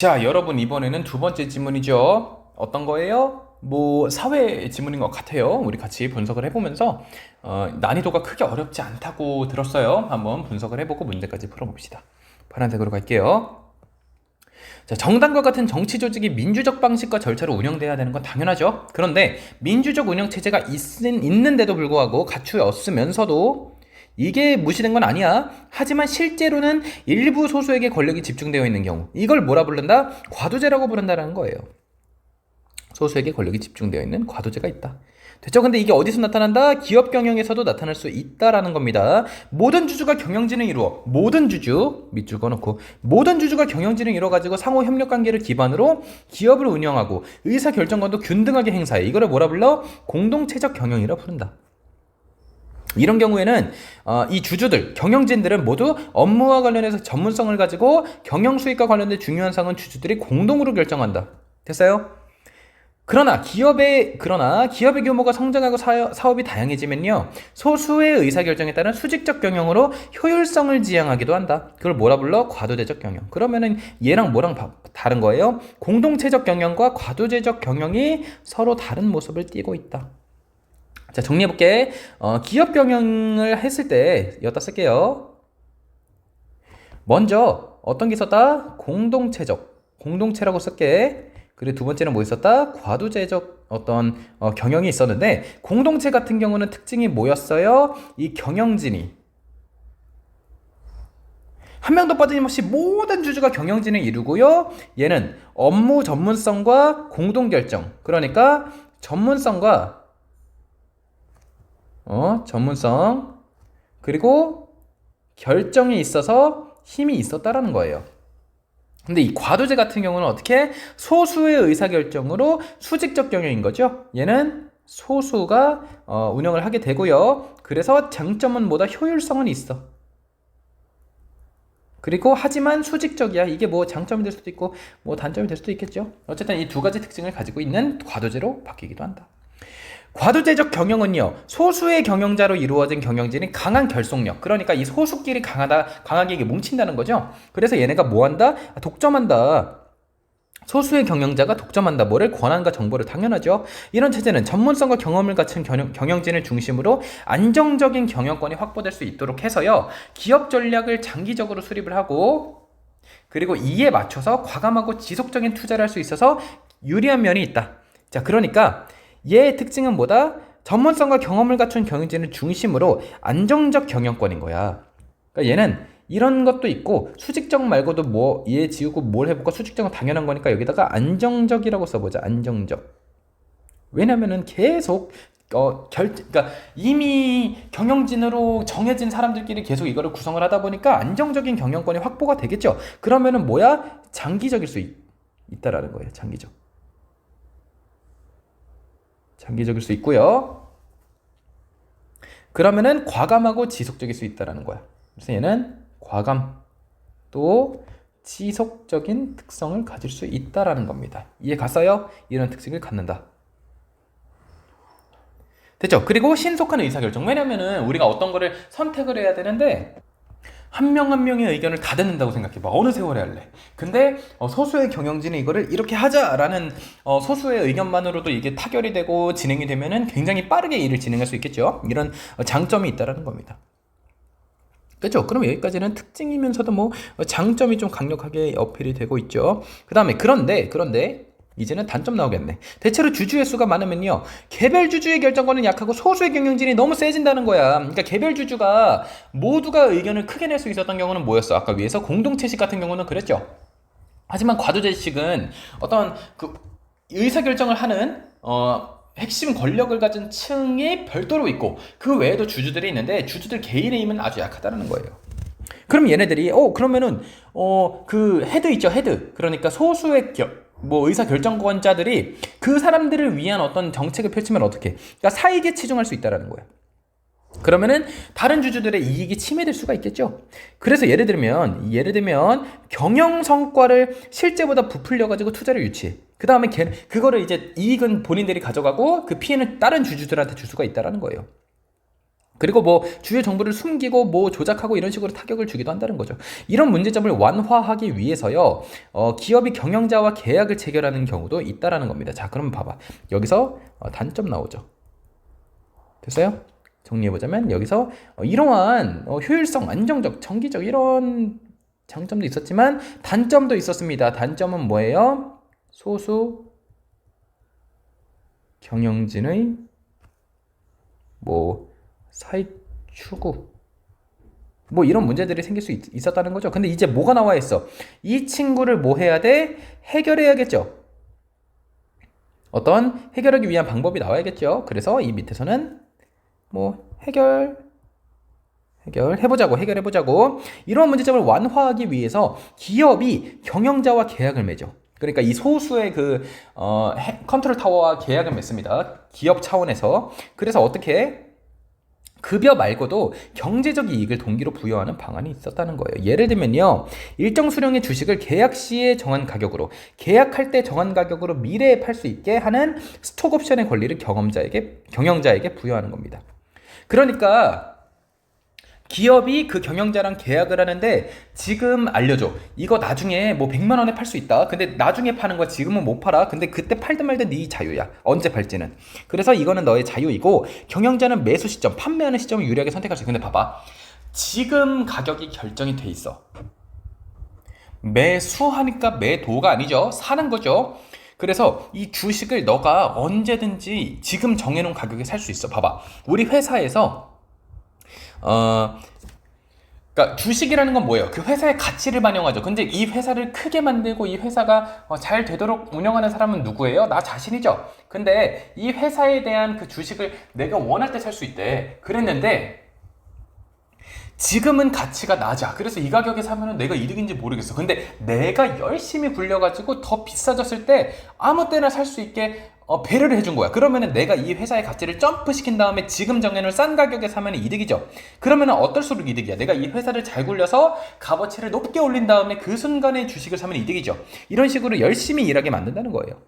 자, 여러분 이번에는 두 번째 지문이죠. 어떤 거예요? 뭐 사회 지문인 것 같아요. 우리 같이 분석을 해보면서 난이도가 크게 어렵지 않다고 들었어요. 한번 분석을 해보고 문제까지 풀어봅시다. 파란색으로 갈게요. 자, 정당과 같은 정치 조직이 민주적 방식과 절차로 운영돼야 되는 건 당연하죠. 그런데 민주적 운영 체제가 있는데도 불구하고 갖추었으면서도 이게 무시된 건 아니야. 하지만 실제로는 일부 소수에게 권력이 집중되어 있는 경우, 이걸 뭐라 부른다? 과도제라고 부른다는 거예요. 소수에게 권력이 집중되어 있는 과도제가 있다. 됐죠? 근데 이게 어디서 나타난다? 기업 경영에서도 나타날 수 있다라는 겁니다. 모든 주주가 경영진을 이루어, 모든 주주, 밑줄 그어놓고, 모든 주주가 경영진을 이루어가지고 상호 협력 관계를 기반으로 기업을 운영하고 의사결정권도 균등하게 행사해. 이거를 뭐라 불러? 공동체적 경영이라 부른다. 이런 경우에는 이 주주들, 경영진들은 모두 업무와 관련해서 전문성을 가지고 경영 수익과 관련된 중요한 사항은 주주들이 공동으로 결정한다. 됐어요? 그러나 기업의 규모가 성장하고 사업이 다양해지면요, 소수의 의사결정에 따른 수직적 경영으로 효율성을 지향하기도 한다. 그걸 뭐라 불러? 과도제적 경영. 그러면은 얘랑 뭐랑 다른 거예요? 공동체적 경영과 과도제적 경영이 서로 다른 모습을 띠고 있다. 자, 정리해볼게. 기업 경영을 했을 때 여기다 쓸게요. 먼저 어떤 게 있었다? 공동체라고 쓸게. 그리고 두 번째는 뭐 있었다? 과도제적 어떤 경영이 있었는데, 공동체 같은 경우는 특징이 뭐였어요? 이 경영진이 한 명도 빠짐없이 모든 주주가 경영진을 이루고요, 얘는 업무 전문성과 공동결정, 그러니까 전문성 그리고 결정에 있어서 힘이 있었다라는 거예요. 근데 이 과도제 같은 경우는 어떻게? 소수의 의사결정으로 수직적 경영인 거죠. 얘는 소수가 운영을 하게 되고요. 그래서 장점은 뭐다? 효율성은 있어. 그리고 하지만 수직적이야. 이게 뭐 장점이 될 수도 있고 뭐 단점이 될 수도 있겠죠. 어쨌든 이 두 가지 특징을 가지고 있는 과도제로 바뀌기도 한다. 과도제적 경영은요, 소수의 경영자로 이루어진 경영진이 강한 결속력, 그러니까 이 소수끼리 강하게 이게 뭉친다는 거죠. 그래서 얘네가 뭐한다? 독점한다. 소수의 경영자가 독점한다. 뭐를? 권한과 정보를. 당연하죠. 이런 체제는 전문성과 경험을 갖춘 경영진을 중심으로 안정적인 경영권이 확보될 수 있도록 해서요, 기업 전략을 장기적으로 수립을 하고, 그리고 이에 맞춰서 과감하고 지속적인 투자를 할 수 있어서 유리한 면이 있다. 자, 그러니까 얘의 특징은 뭐다? 전문성과 경험을 갖춘 경영진을 중심으로 안정적 경영권인 거야. 그러니까 얘는 이런 것도 있고, 수직적 말고도 뭐 얘 지우고 뭘 해볼까? 수직적은 당연한 거니까 여기다가 안정적이라고 써보자. 안정적. 왜냐면은 계속 그러니까 이미 경영진으로 정해진 사람들끼리 계속 이거를 구성을 하다 보니까 안정적인 경영권이 확보가 되겠죠. 그러면은 뭐야? 장기적일 수 있다라는 거예요. 장기적일 수 있고요. 그러면은 과감하고 지속적일 수 있다라는 거야. 그래서 얘는 과감 또 지속적인 특성을 가질 수 있다라는 겁니다. 이해 갔어요? 이런 특징을 갖는다. 됐죠? 그리고 신속한 의사결정. 왜냐면은 우리가 어떤 거를 선택을 해야 되는데, 한 명 한 명의 의견을 다 듣는다고 생각해봐. 어느 세월에 할래? 근데 소수의 경영진이 이거를 이렇게 하자라는 소수의 의견만으로도 이게 타결이 되고 진행이 되면은 굉장히 빠르게 일을 진행할 수 있겠죠. 이런 장점이 있다라는 겁니다. 그렇죠? 그럼 여기까지는 특징이면서도 뭐 장점이 좀 강력하게 어필이 되고 있죠. 그 다음에 그런데 이제는 단점 나오겠네. 대체로 주주의 수가 많으면요, 개별 주주의 결정권은 약하고 소수의 경영진이 너무 세진다는 거야. 그러니까 개별 주주가 모두가 의견을 크게 낼 수 있었던 경우는 뭐였어? 아까 위에서 공동체식 같은 경우는 그랬죠. 하지만 과도제식은 어떤 그 의사결정을 하는 핵심 권력을 가진 층이 별도로 있고, 그 외에도 주주들이 있는데 주주들 개인의 힘은 아주 약하다는 거예요. 그럼 얘네들이 그러면은 그 헤드 있죠, 헤드. 그러니까 소수의 의사 결정권자들이 그 사람들을 위한 어떤 정책을 펼치면 어떻게? 그러니까 사익에 치중할 수 있다라는 거야. 그러면은 다른 주주들의 이익이 침해될 수가 있겠죠. 그래서 예를 들면 경영 성과를 실제보다 부풀려 가지고 투자를 유치해. 그 다음에 그거를 이제 이익은 본인들이 가져가고 그 피해는 다른 주주들한테 줄 수가 있다라는 거예요. 그리고 뭐 주요 정보를 숨기고 뭐 조작하고 이런 식으로 타격을 주기도 한다는 거죠. 이런 문제점을 완화하기 위해서요, 기업이 경영자와 계약을 체결하는 경우도 있다라는 겁니다. 자, 그럼 봐봐. 여기서 단점 나오죠. 됐어요? 정리해보자면 여기서 이러한 효율성, 안정적, 정기적 이런 장점도 있었지만 단점도 있었습니다. 단점은 뭐예요? 소수 경영진의 뭐 사익 추구 뭐 이런 문제들이 생길 수 있었다는 거죠. 근데 이제 뭐가 나와 있어? 이 친구를 뭐 해야 돼? 해결해야겠죠. 어떤 해결하기 위한 방법이 나와야겠죠. 그래서 이 밑에서는 뭐 해결해보자고. 이러한 문제점을 완화하기 위해서 기업이 경영자와 계약을 맺죠. 그러니까 이 소수의 컨트롤 타워와 계약을 맺습니다. 기업 차원에서. 그래서 어떻게 급여 말고도 경제적 이익을 동기로 부여하는 방안이 있었다는 거예요. 예를 들면요, 일정 수량의 주식을 계약 시에 정한 가격으로, 계약할 때 정한 가격으로 미래에 팔 수 있게 하는 스톡 옵션의 권리를 경영자에게 부여하는 겁니다. 그러니까 기업이 그 경영자랑 계약을 하는데 지금 알려줘. 이거 나중에 뭐 100만 원에 팔 수 있다. 근데 나중에 파는 거야. 지금은 못 팔아. 근데 그때 팔든 말든 네 자유야. 언제 팔지는. 그래서 이거는 너의 자유이고 경영자는 매수 시점, 판매하는 시점을 유리하게 선택할 수 있어. 근데 봐봐. 지금 가격이 결정이 돼 있어. 매수하니까 매도가 아니죠. 사는 거죠. 그래서 이 주식을 너가 언제든지 지금 정해놓은 가격에 살 수 있어. 봐봐. 우리 회사에서 그러니까 주식이라는 건 뭐예요? 그 회사의 가치를 반영하죠. 근데 이 회사를 크게 만들고 이 회사가 잘 되도록 운영하는 사람은 누구예요? 나 자신이죠. 근데 이 회사에 대한 그 주식을 내가 원할 때 살 수 있대. 그랬는데 지금은 가치가 낮아. 그래서 이 가격에 사면은 내가 이득인지 모르겠어. 근데 내가 열심히 굴려가지고 더 비싸졌을 때 아무 때나 살 수 있게 배려를 해준 거야. 그러면은 내가 이 회사의 가치를 점프시킨 다음에 지금 정해놓은 싼 가격에 사면 이득이죠. 그러면은 어떨수록 이득이야. 내가 이 회사를 잘 굴려서 값어치를 높게 올린 다음에 그 순간에 주식을 사면 이득이죠. 이런 식으로 열심히 일하게 만든다는 거예요.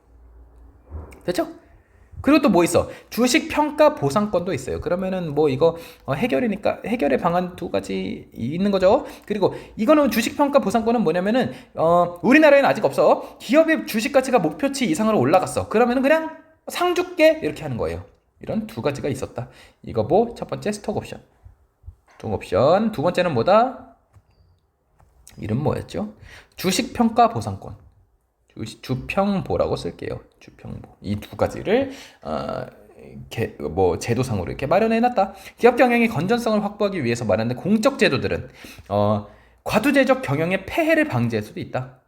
됐죠? 그리고 또 뭐 있어? 주식 평가 보상권도 있어요. 그러면은 뭐 이거 해결이니까 해결의 방안 두 가지 있는 거죠. 그리고 이거는 주식 평가 보상권은 뭐냐면은 우리나라에는 아직 없어. 기업의 주식 가치가 목표치 이상으로 올라갔어. 그러면은 그냥 상 줄게 이렇게 하는 거예요. 이런 두 가지가 있었다. 이거 뭐 첫 번째 스톡 옵션. 두 번째는 뭐다? 이름 뭐였죠? 주식 평가 보상권. 주평보라고 쓸게요. 주평보. 이 두 가지를 제도상으로 이렇게 마련해놨다. 기업 경영의 건전성을 확보하기 위해서 마련된 공적 제도들은 과두제적 경영의 폐해를 방지할 수도 있다.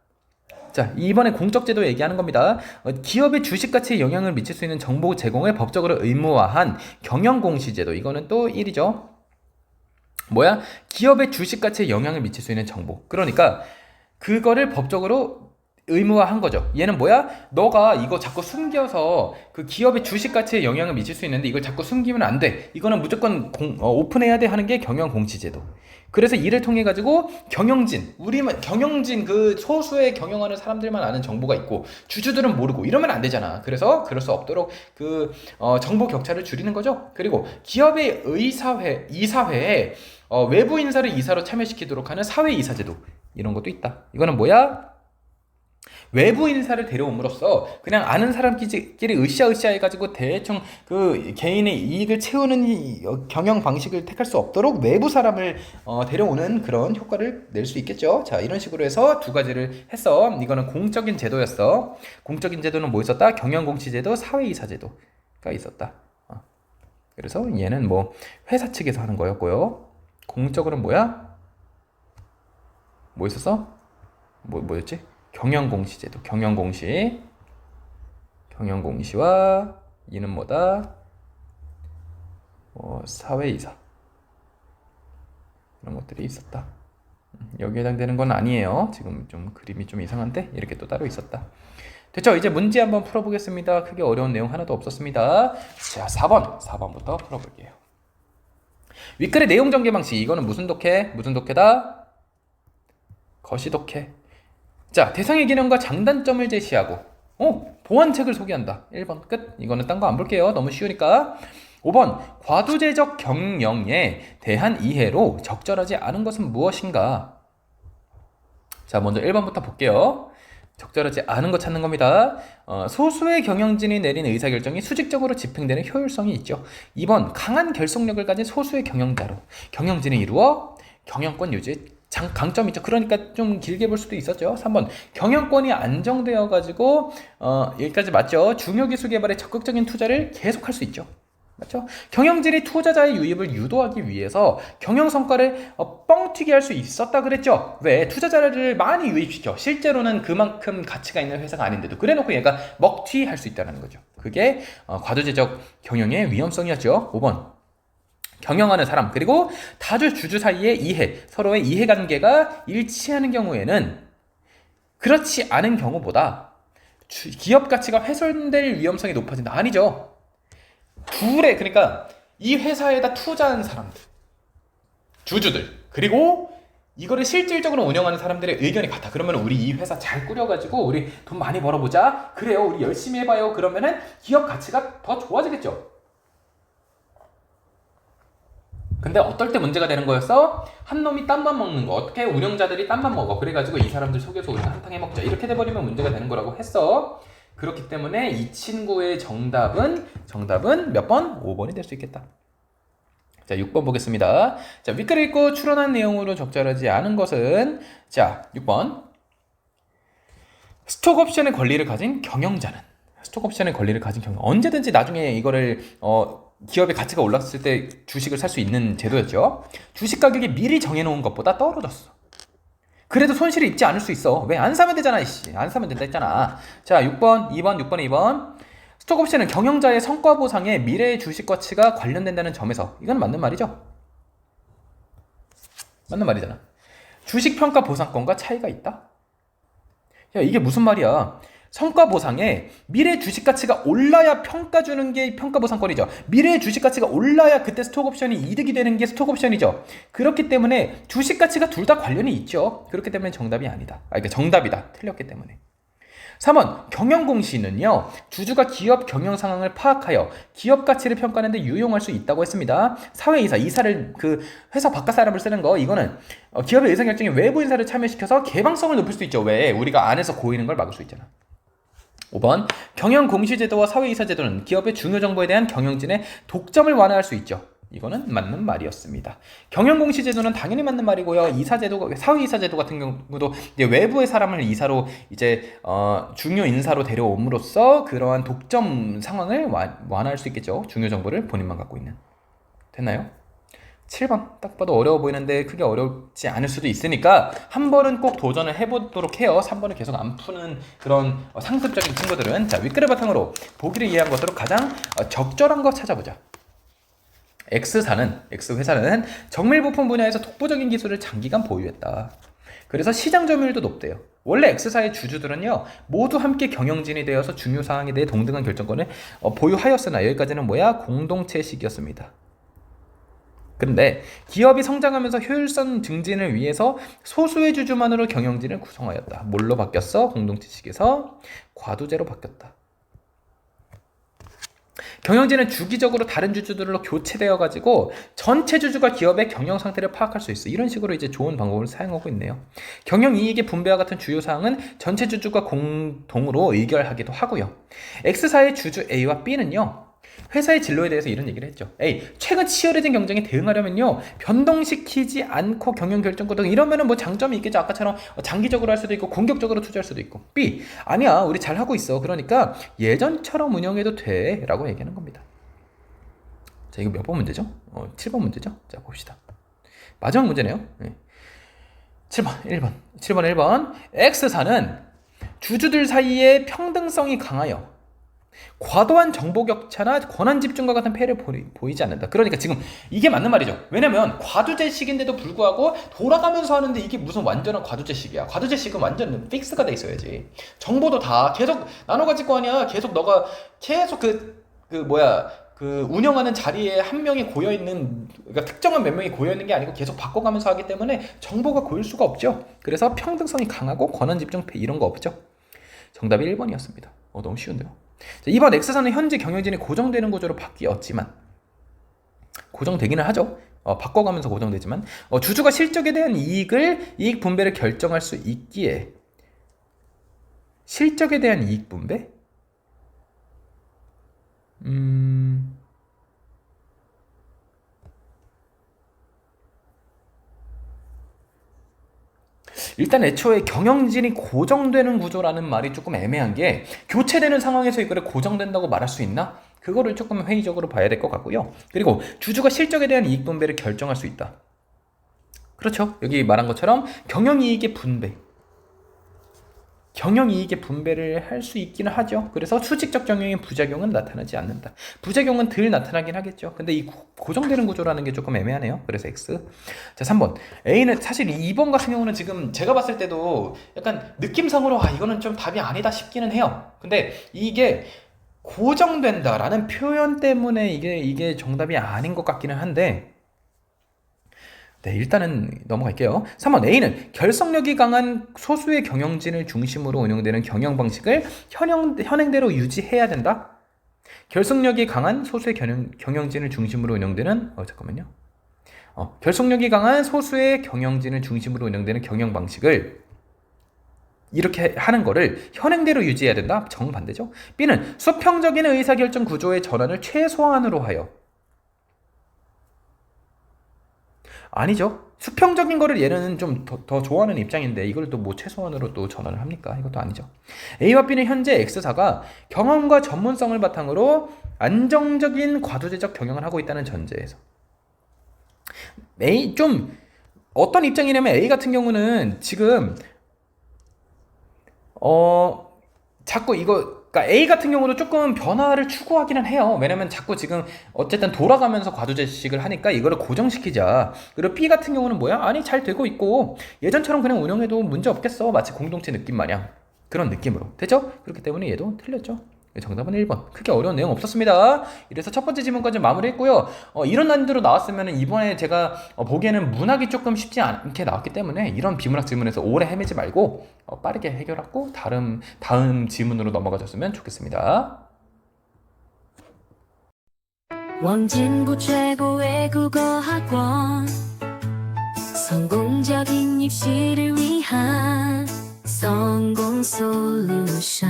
자, 이번에 공적 제도 얘기하는 겁니다. 기업의 주식 가치에 영향을 미칠 수 있는 정보 제공을 법적으로 의무화한 경영 공시 제도. 이거는 또 1이죠. 뭐야? 기업의 주식 가치에 영향을 미칠 수 있는 정보. 그러니까 그거를 법적으로 의무화한 거죠. 얘는 뭐야? 너가 이거 자꾸 숨겨서 그 기업의 주식 가치에 영향을 미칠 수 있는데 이걸 자꾸 숨기면 안 돼. 이거는 무조건 오픈해야 돼 하는 게 경영공시제도. 그래서 이를 통해 가지고 경영진 그 소수의 경영하는 사람들만 아는 정보가 있고 주주들은 모르고 이러면 안 되잖아. 그래서 그럴 수 없도록 정보 격차를 줄이는 거죠. 그리고 기업의 이사회에 외부 인사를 이사로 참여시키도록 하는 사회이사제도 이런 것도 있다. 이거는 뭐야? 외부 인사를 데려옴으로써 그냥 아는 사람끼리 으쌰으쌰 해가지고 대충 그 개인의 이익을 채우는 경영 방식을 택할 수 없도록 외부 사람을 데려오는 그런 효과를 낼 수 있겠죠. 자, 이런 식으로 해서 두 가지를 했어. 이거는 공적인 제도였어. 공적인 제도는 뭐 있었다? 경영공시제도, 사회이사제도가 있었다. 그래서 얘는 뭐 회사 측에서 하는 거였고요. 공적으로는 뭐야? 뭐 있었어? 뭐였지? 경영공시제도. 경영공시와 이는 뭐다? 사회이사 이런 것들이 있었다. 여기에 해당되는 건 아니에요. 지금 좀 그림이 좀 이상한데 이렇게 또 따로 있었다. 됐죠? 이제 문제 한번 풀어보겠습니다. 크게 어려운 내용 하나도 없었습니다. 자, 4번부터 풀어볼게요. 윗글의 내용 전개 방식. 이거는 무슨 독해다? 거시독해. 자, 대상의 기능과 장단점을 제시하고 보완책을 소개한다. 1번 끝. 이거는 딴 거 안 볼게요. 너무 쉬우니까. 5번 과도제적 경영에 대한 이해로 적절하지 않은 것은 무엇인가? 자, 먼저 1번부터 볼게요. 적절하지 않은 거 찾는 겁니다. 소수의 경영진이 내린 의사결정이 수직적으로 집행되는 효율성이 있죠. 2번 강한 결속력을 가진 소수의 경영자로 경영진을 이루어 경영권 유지 강점이 있죠. 그러니까 좀 길게 볼 수도 있었죠. 3번 경영권이 안정되어 가지고 여기까지 맞죠. 중요기술 개발에 적극적인 투자를 계속할 수 있죠. 맞죠? 경영진이 투자자의 유입을 유도하기 위해서 경영 성과를 뻥튀기 할 수 있었다 그랬죠. 왜? 투자자를 많이 유입시켜. 실제로는 그만큼 가치가 있는 회사가 아닌데도 그래놓고 얘가 먹튀 할 수 있다는 거죠. 그게 과도제적 경영의 위험성이었죠. 5번 경영하는 사람 그리고 다주 주주 사이의 이해, 서로의 이해관계가 일치하는 경우에는 그렇지 않은 경우보다 기업 가치가 훼손될 위험성이 높아진다. 아니죠. 그러니까 이 회사에다 투자한 사람들, 주주들, 그리고 이거를 실질적으로 운영하는 사람들의 의견이 같아. 그러면 우리 이 회사 잘 꾸려가지고 우리 돈 많이 벌어보자. 그래요, 우리 열심히 해봐요. 그러면은 기업 가치가 더 좋아지겠죠. 근데 어떨 때 문제가 되는 거였어? 한 놈이 땀만 먹는 거. 어떻게 운영자들이 땀만 먹어. 그래가지고 이 사람들 속여서 우리가 한탕 해먹자. 이렇게 돼버리면 문제가 되는 거라고 했어. 그렇기 때문에 이 친구의 정답은 몇 번? 5번이 될 수 있겠다. 자, 6번 보겠습니다. 자, 윗글을 읽고 추론한 내용으로 적절하지 않은 것은 자, 6번 스톡옵션의 권리를 가진 경영자는 스톡옵션의 권리를 가진 언제든지 나중에 이거를 기업의 가치가 올랐을 때 주식을 살 수 있는 제도였죠. 주식 가격이 미리 정해놓은 것보다 떨어졌어. 그래도 손실을 입지 않을 수 있어. 왜? 안 사면 되잖아, 이씨. 안 사면 된다 했잖아. 자, 6번, 2번. 스톡옵션은 경영자의 성과 보상에 미래의 주식 가치가 관련된다는 점에서 이건 맞는 말이죠? 맞는 말이잖아. 주식 평가 보상권과 차이가 있다? 야, 이게 무슨 말이야? 성과 보상에 미래 주식 가치가 올라야 평가 주는 게 평가 보상권이죠. 미래 주식 가치가 올라야 그때 스톡 옵션이 이득이 되는 게 스톡 옵션이죠. 그렇기 때문에 주식 가치가 둘 다 관련이 있죠. 그렇기 때문에 정답이 아니다. 그러니까 정답이다. 틀렸기 때문에. 3번 경영 공시는요. 주주가 기업 경영 상황을 파악하여 기업 가치를 평가하는 데 유용할 수 있다고 했습니다. 사회이사, 이사를 회사 바깥 사람을 쓰는 거 이거는 기업의 의사결정에 외부 인사를 참여시켜서 개방성을 높일 수 있죠. 왜? 우리가 안에서 고이는 걸 막을 수 있잖아. 5번 경영 공시제도와 사회이사제도는 기업의 중요 정보에 대한 경영진의 독점을 완화할 수 있죠. 이거는 맞는 말이었습니다. 경영 공시제도는 당연히 맞는 말이고요. 이사제도, 사회이사제도 같은 경우도 이제 외부의 사람을 이사로 이제 중요 인사로 데려옴으로써 그러한 독점 상황을 완화할 수 있겠죠. 중요 정보를 본인만 갖고 있는. 됐나요? 7번 딱 봐도 어려워 보이는데 크게 어렵지 않을 수도 있으니까 한 번은 꼭 도전을 해보도록 해요. 3번을 계속 안 푸는 그런 상습적인 친구들은 자, 윗글을 바탕으로 보기를 이해한 것으로 가장 적절한 거 찾아보자. X회사는 정밀 부품 분야에서 독보적인 기술을 장기간 보유했다. 그래서 시장 점유율도 높대요. 원래 X사의 주주들은요 모두 함께 경영진이 되어서 중요 사항에 대해 동등한 결정권을 보유하였으나 여기까지는 뭐야? 공동체식이었습니다. 그런데 기업이 성장하면서 효율성 증진을 위해서 소수의 주주만으로 경영진을 구성하였다. 뭘로 바뀌었어? 공동체식에서 과도제로 바뀌었다. 경영진은 주기적으로 다른 주주들로 교체되어 가지고 전체 주주가 기업의 경영 상태를 파악할 수 있어. 이런 식으로 이제 좋은 방법을 사용하고 있네요. 경영 이익의 분배와 같은 주요 사항은 전체 주주가 공동으로 의결하기도 하고요. X사의 주주 A와 B는요. 회사의 진로에 대해서 이런 얘기를 했죠. A. 최근 치열해진 경쟁에 대응하려면요. 변동시키지 않고 경영 결정권 등 이러면은 뭐 장점이 있겠죠. 아까처럼 장기적으로 할 수도 있고 공격적으로 투자할 수도 있고. B. 아니야. 우리 잘하고 있어. 그러니까 예전처럼 운영해도 돼. 라고 얘기하는 겁니다. 자, 이거 몇 번 문제죠? 7번 문제죠? 자, 봅시다. 마지막 문제네요. 네. 7번 1번. X사는 주주들 사이에 평등성이 강하여 과도한 정보 격차나 권한 집중과 같은 폐해를 보이지 않는다. 그러니까 지금 이게 맞는 말이죠. 왜냐면 과도제식인데도 불구하고 돌아가면서 하는데 이게 무슨 완전한 과도제식이야. 과도제식은 완전 픽스가 돼 있어야지. 정보도 다 계속 나눠 가질 거 아니야. 계속 너가 계속 운영하는 자리에 한 명이 고여있는, 그러니까 특정한 몇 명이 고여있는 게 아니고 계속 바꿔가면서 하기 때문에 정보가 고일 수가 없죠. 그래서 평등성이 강하고 권한 집중 폐해 이런 거 없죠. 정답이 1번이었습니다. 너무 쉬운데요. 자, 2번 X사는 현재 경영진이 고정되는 구조로 바뀌었지만 고정되기는 하죠. 바꿔가면서 고정되지만 주주가 실적에 대한 이익 분배를 결정할 수 있기에 실적에 대한 이익 분배? 일단 애초에 경영진이 고정되는 구조라는 말이 조금 애매한 게 교체되는 상황에서 이거를 고정된다고 말할 수 있나? 그거를 조금 회의적으로 봐야 될 것 같고요. 그리고 주주가 실적에 대한 이익 분배를 결정할 수 있다. 그렇죠. 여기 말한 것처럼 경영이익의 분배를 할 수 있기는 하죠. 그래서 수직적 경영의 부작용은 나타나지 않는다. 부작용은 덜 나타나긴 하겠죠. 근데 이 고정되는 구조라는 게 조금 애매하네요. 그래서 X. 자, 3번. A는 사실 2번 같은 경우는 지금 제가 봤을 때도 약간 느낌상으로 이거는 좀 답이 아니다 싶기는 해요. 근데 이게 고정된다라는 표현 때문에 이게 정답이 아닌 것 같기는 한데 네, 일단은 넘어갈게요. 3번 A는 결속력이 강한 소수의 경영진을 중심으로 운영되는 경영 방식을 현행대로 유지해야 된다. 결속력이 강한 소수의 경영진을 중심으로 운영되는 결속력이 강한 소수의 경영진을 중심으로 운영되는 경영 방식을 이렇게 하는 거를 현행대로 유지해야 된다. 정반대죠. B는 수평적인 의사결정 구조의 전환을 최소한으로 하여 아니죠. 수평적인 거를 얘는 좀 더 좋아하는 입장인데 이걸 또 뭐 최소한으로 또 전환을 합니까? 이것도 아니죠. A와 B는 현재 X사가 경험과 전문성을 바탕으로 안정적인 과도제적 경영을 하고 있다는 전제에서 A 좀 어떤 입장이냐면 A 같은 경우는 지금 자꾸 그러니까 A 같은 경우도 조금 변화를 추구하기는 해요. 왜냐면 자꾸 지금 어쨌든 돌아가면서 과도제식을 하니까 이거를 고정시키자. 그리고 B 같은 경우는 뭐야? 아니 잘 되고 있고 예전처럼 그냥 운영해도 문제 없겠어. 마치 공동체 느낌 마냥 그런 느낌으로 되죠? 그렇기 때문에 얘도 틀렸죠. 정답은 1번. 크게 어려운 내용 없었습니다. 이래서 첫 번째 질문까지 마무리했고요. 이런 난이도로 나왔으면 이번에 제가 보기에는 문학이 조금 쉽지 않게 나왔기 때문에 이런 비문학 질문에서 오래 헤매지 말고 빠르게 해결하고 다음 질문으로 넘어가셨으면 좋겠습니다. 원진구 최고의 국어학원 성공적인 입시를 위한 성공 솔루션